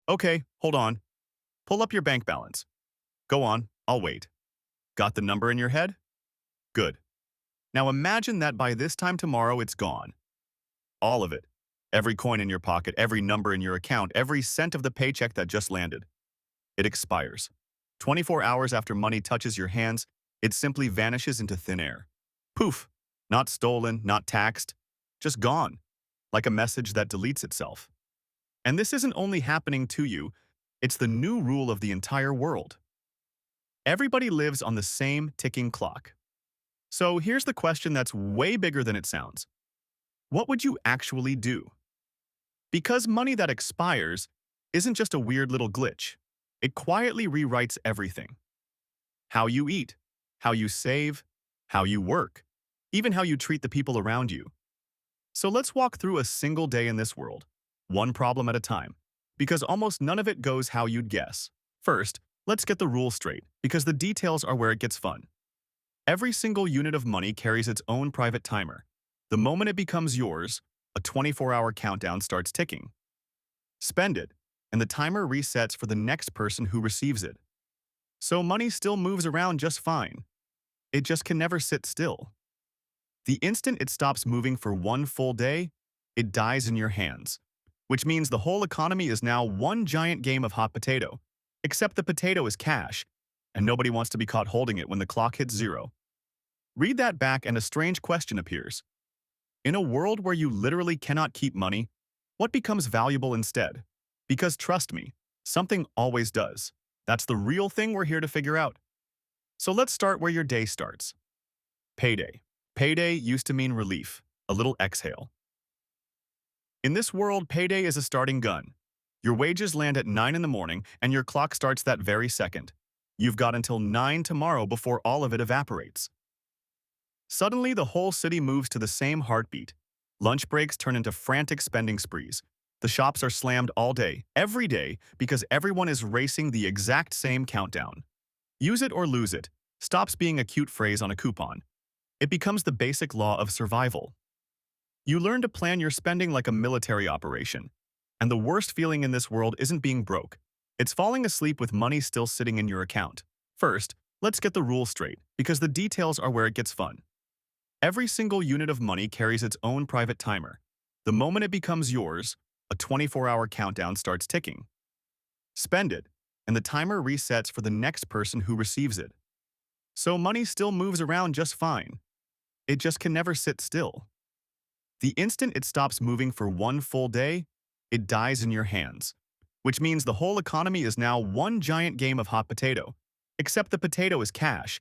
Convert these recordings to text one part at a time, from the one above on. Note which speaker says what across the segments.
Speaker 1: Okay, hold on. Pull up your bank balance. Go on, I'll wait. Got the number in your head? Good. Now imagine that by this time tomorrow it's gone. All of it. Every coin in your pocket, every number in your account, every cent of the paycheck that just landed. It expires. 24 hours after money touches your hands, it simply vanishes into thin air. Poof! Not stolen, not taxed, just gone, like a message that deletes itself. And this isn't only happening to you, it's the new rule of the entire world. Everybody lives on the same ticking clock. So here's the question that's way bigger than it sounds. What would you actually do? Because money that expires isn't just a weird little glitch. It quietly rewrites everything. How you eat, how you save, how you work, even how you treat the people around you. So let's walk through a single day in this world, one problem at a time, because almost none of it goes how you'd guess. First, let's get the rules straight, because the details are where it gets fun. Every single unit of money carries its own private timer. The moment it becomes yours, a 24-hour countdown starts ticking. Spend it, and the timer resets for the next person who receives it. So money still moves around just fine. It just can never sit still. The instant it stops moving for one full day, it dies in your hands, which means the whole economy is now one giant game of hot potato, except the potato is cash, and nobody wants to be caught holding it when the clock hits zero. Read that back and a strange question appears. In a world where you literally cannot keep money, what becomes valuable instead? Because trust me, something always does. That's the real thing we're here to figure out. So let's start where your day starts. Payday. Payday used to mean relief, a little exhale. In this world, payday is a starting gun. Your wages land at 9 in the morning and your clock starts that very second. You've got until 9 tomorrow before all of it evaporates. Suddenly, the whole city moves to the same heartbeat. Lunch breaks turn into frantic spending sprees. The shops are slammed all day, every day, because everyone is racing the exact same countdown. Use it or lose it stops being a cute phrase on a coupon. It becomes the basic law of survival. You learn to plan your spending like a military operation. And the worst feeling in this world isn't being broke. It's falling asleep with money still sitting in your account. First, let's get the rules straight, because the details are where it gets fun. Every single unit of money carries its own private timer. The moment it becomes yours, a 24-hour countdown starts ticking. Spend it, and the timer resets for the next person who receives it. So money still moves around just fine. It just can never sit still. The instant it stops moving for one full day, it dies in your hands, which means the whole economy is now one giant game of hot potato, except the potato is cash,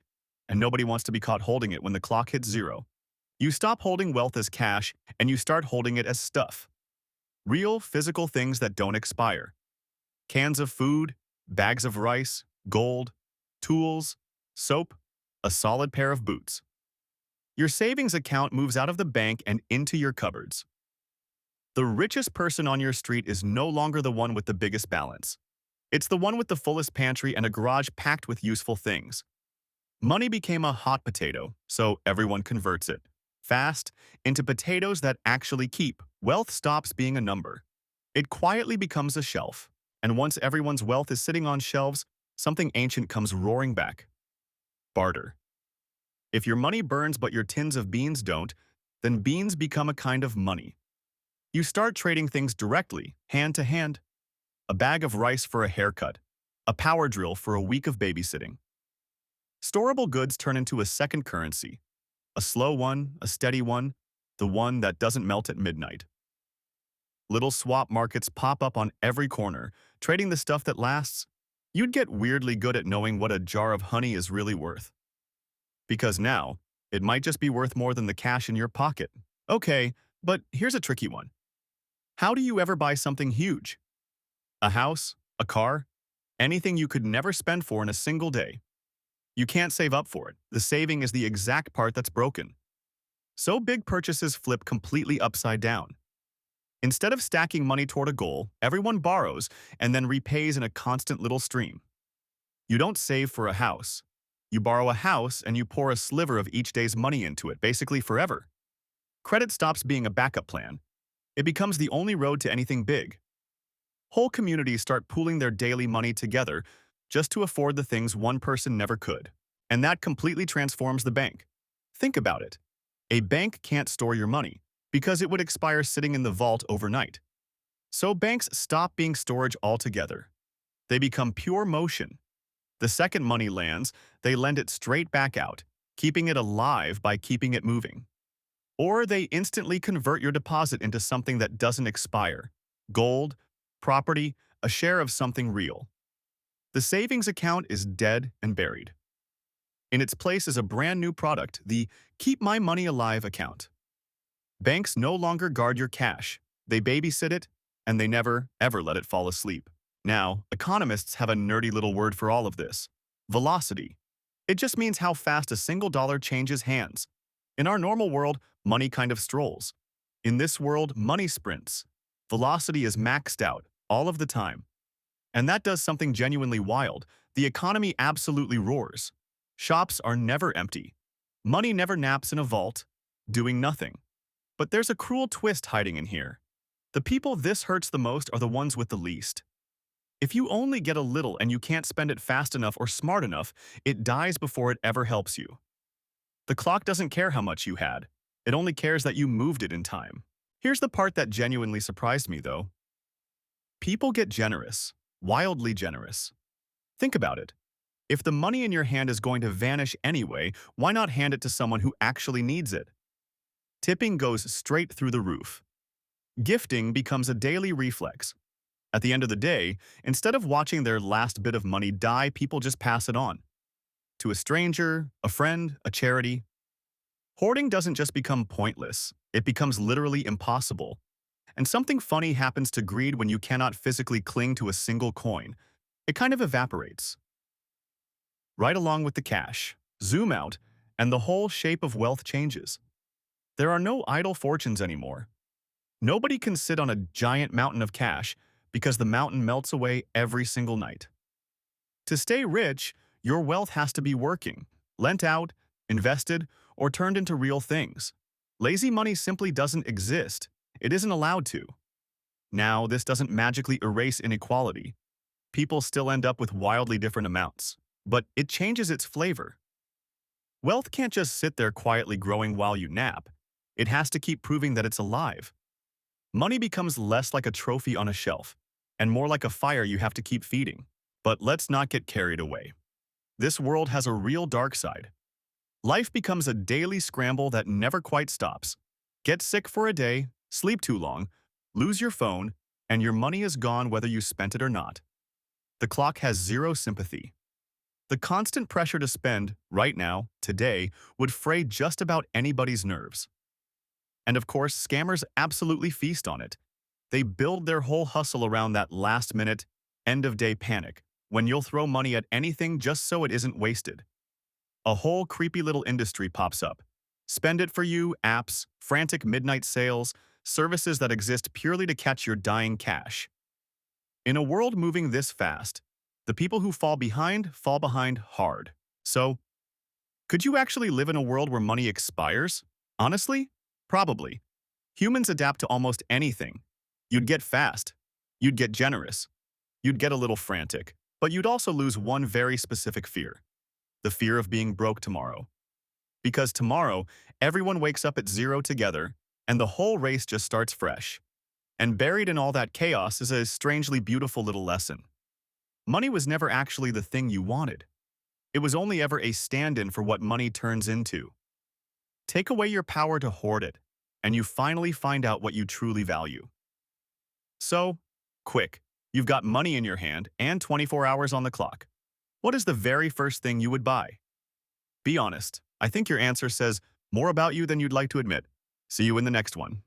Speaker 1: and nobody wants to be caught holding it when the clock hits zero. You stop holding wealth as cash, and you start holding it as stuff. Real, physical things that don't expire. Cans of food, bags of rice, gold, tools, soap, a solid pair of boots. Your savings account moves out of the bank and into your cupboards. The richest person on your street is no longer the one with the biggest balance. It's the one with the fullest pantry and a garage packed with useful things. Money became a hot potato, so everyone converts it, fast, into potatoes that actually keep. Wealth stops being a number. It quietly becomes a shelf, and once everyone's wealth is sitting on shelves, something ancient comes roaring back. Barter. If your money burns but your tins of beans don't, then beans become a kind of money. You start trading things directly, hand to hand. A bag of rice for a haircut, a power drill for a week of babysitting. Storable goods turn into a second currency. A slow one, a steady one, the one that doesn't melt at midnight. Little swap markets pop up on every corner, trading the stuff that lasts. You'd get weirdly good at knowing what a jar of honey is really worth. Because now, it might just be worth more than the cash in your pocket. Okay, but here's a tricky one. How do you ever buy something huge? A house? A car? Anything you could never spend for in a single day. You can't save up for it. The saving is the exact part that's broken. So big purchases flip completely upside down. Instead of stacking money toward a goal, everyone borrows and then repays in a constant little stream. You don't save for a house. You borrow a house and you pour a sliver of each day's money into it, basically forever. Credit stops being a backup plan. It becomes the only road to anything big. Whole communities start pooling their daily money together just to afford the things one person never could. And that completely transforms the bank. Think about it. A bank can't store your money because it would expire sitting in the vault overnight. So banks stop being storage altogether. They become pure motion. The second money lands, they lend it straight back out, keeping it alive by keeping it moving. Or they instantly convert your deposit into something that doesn't expire. Gold, property, a share of something real. The savings account is dead and buried. In its place is a brand new product, the Keep My Money Alive account. Banks no longer guard your cash. They babysit it, and they never, ever let it fall asleep. Now, economists have a nerdy little word for all of this. Velocity. It just means how fast a single dollar changes hands. In our normal world, money kind of strolls. In this world, money sprints. Velocity is maxed out, all of the time. And that does something genuinely wild. The economy absolutely roars. Shops are never empty. Money never naps in a vault, doing nothing. But there's a cruel twist hiding in here. The people this hurts the most are the ones with the least. If you only get a little and you can't spend it fast enough or smart enough, it dies before it ever helps you. The clock doesn't care how much you had. It only cares that you moved it in time. Here's the part that genuinely surprised me, though. People get generous, wildly generous. Think about it. If the money in your hand is going to vanish anyway, why not hand it to someone who actually needs it? Tipping goes straight through the roof. Gifting becomes a daily reflex. At the end of the day, instead of watching their last bit of money die, people just pass it on. To a stranger, a friend, a charity. Hoarding doesn't just become pointless, it becomes literally impossible. And something funny happens to greed when you cannot physically cling to a single coin. It kind of evaporates. Right along with the cash. Zoom out, and the whole shape of wealth changes. There are no idle fortunes anymore. Nobody can sit on a giant mountain of cash because the mountain melts away every single night. To stay rich, your wealth has to be working, lent out, invested, or turned into real things. Lazy money simply doesn't exist. It isn't allowed to. Now, this doesn't magically erase inequality. People still end up with wildly different amounts, but it changes its flavor. Wealth can't just sit there quietly growing while you nap. It has to keep proving that it's alive. Money becomes less like a trophy on a shelf, and more like a fire you have to keep feeding. But let's not get carried away. This world has a real dark side. Life becomes a daily scramble that never quite stops. Get sick for a day, sleep too long, lose your phone, and your money is gone whether you spent it or not. The clock has zero sympathy. The constant pressure to spend, right now, today, would fray just about anybody's nerves. And of course, scammers absolutely feast on it. They build their whole hustle around that last-minute, end-of-day panic, when you'll throw money at anything just so it isn't wasted. A whole creepy little industry pops up. Spend it for you, apps, frantic midnight sales, services that exist purely to catch your dying cash. In a world moving this fast, the people who fall behind hard. So, could you actually live in a world where money expires? Honestly? Probably. Humans adapt to almost anything. You'd get fast. You'd get generous. You'd get a little frantic. But you'd also lose one very specific fear. The fear of being broke tomorrow. Because tomorrow, everyone wakes up at zero together, and the whole race just starts fresh. And buried in all that chaos is a strangely beautiful little lesson. Money was never actually the thing you wanted. It was only ever a stand-in for what money turns into. Take away your power to hoard it, and you finally find out what you truly value. So, quick, you've got money in your hand and 24 hours on the clock. What is the very first thing you would buy? Be honest. I think your answer says more about you than you'd like to admit. See you in the next one.